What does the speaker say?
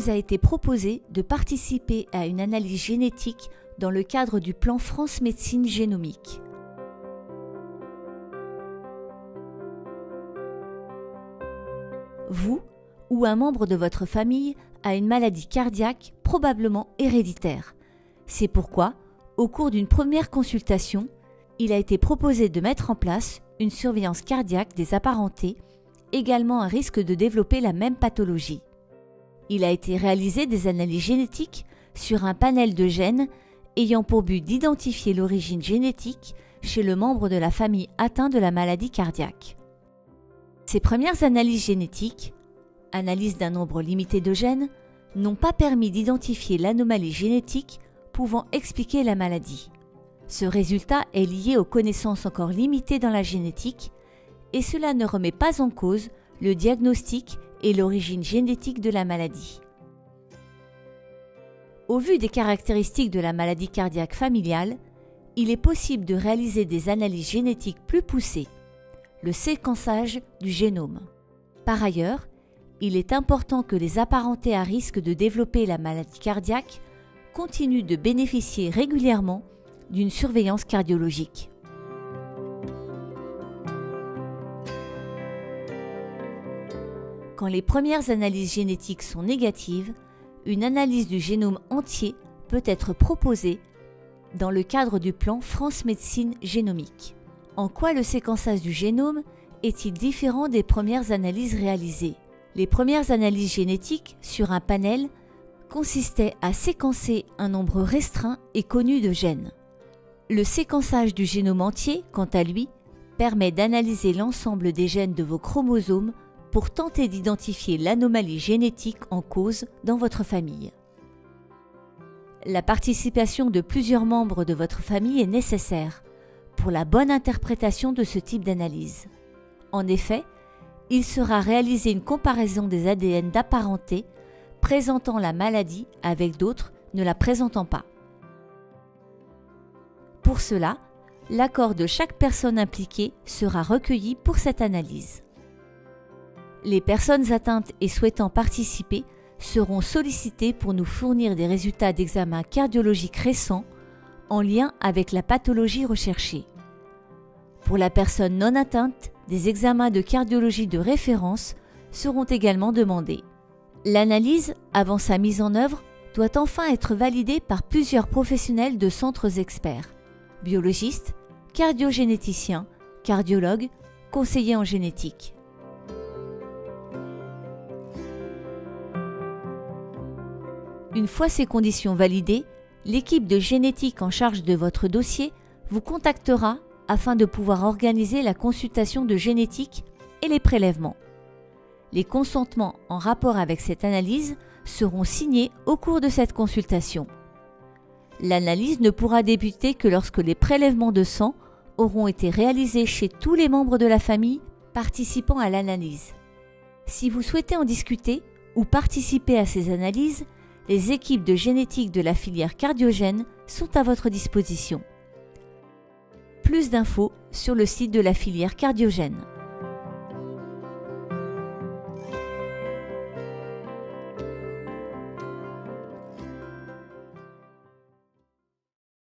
vous a été proposé de participer à une analyse génétique dans le cadre du plan France Médecine Génomique. Vous ou un membre de votre famille a une maladie cardiaque probablement héréditaire. C'est pourquoi, au cours d'une première consultation, il a été proposé de mettre en place une surveillance cardiaque des apparentés, également un risque de développer la même pathologie. Il a été réalisé des analyses génétiques sur un panel de gènes ayant pour but d'identifier l'origine génétique chez le membre de la famille atteint de la maladie cardiaque. Ces premières analyses génétiques, analyse d'un nombre limité de gènes, n'ont pas permis d'identifier l'anomalie génétique pouvant expliquer la maladie. Ce résultat est lié aux connaissances encore limitées dans la génétique et cela ne remet pas en cause le diagnostic et l'origine génétique de la maladie. Au vu des caractéristiques de la maladie cardiaque familiale, il est possible de réaliser des analyses génétiques plus poussées, le séquençage du génome. Par ailleurs, il est important que les apparentés à risque de développer la maladie cardiaque continuent de bénéficier régulièrement d'une surveillance cardiologique. Quand les premières analyses génétiques sont négatives, une analyse du génome entier peut être proposée dans le cadre du plan France Médecine Génomique. En quoi le séquençage du génome est-il différent des premières analyses réalisées ? Les premières analyses génétiques sur un panel consistaient à séquencer un nombre restreint et connu de gènes. Le séquençage du génome entier, quant à lui, permet d'analyser l'ensemble des gènes de vos chromosomes pour tenter d'identifier l'anomalie génétique en cause dans votre famille. La participation de plusieurs membres de votre famille est nécessaire pour la bonne interprétation de ce type d'analyse. En effet, il sera réalisé une comparaison des ADN d'apparenté présentant la maladie avec d'autres ne la présentant pas. Pour cela, l'accord de chaque personne impliquée sera recueilli pour cette analyse. Les personnes atteintes et souhaitant participer seront sollicitées pour nous fournir des résultats d'examens cardiologiques récents en lien avec la pathologie recherchée. Pour la personne non atteinte, des examens de cardiologie de référence seront également demandés. L'analyse, avant sa mise en œuvre, doit enfin être validée par plusieurs professionnels de centres experts, biologistes, cardiogénéticiens, cardiologues, conseillers en génétique. Une fois ces conditions validées, l'équipe de génétique en charge de votre dossier vous contactera afin de pouvoir organiser la consultation de génétique et les prélèvements. Les consentements en rapport avec cette analyse seront signés au cours de cette consultation. L'analyse ne pourra débuter que lorsque les prélèvements de sang auront été réalisés chez tous les membres de la famille participant à l'analyse. Si vous souhaitez en discuter ou participer à ces analyses, les équipes de génétique de la filière cardiogène sont à votre disposition. Plus d'infos sur le site de la filière cardiogène.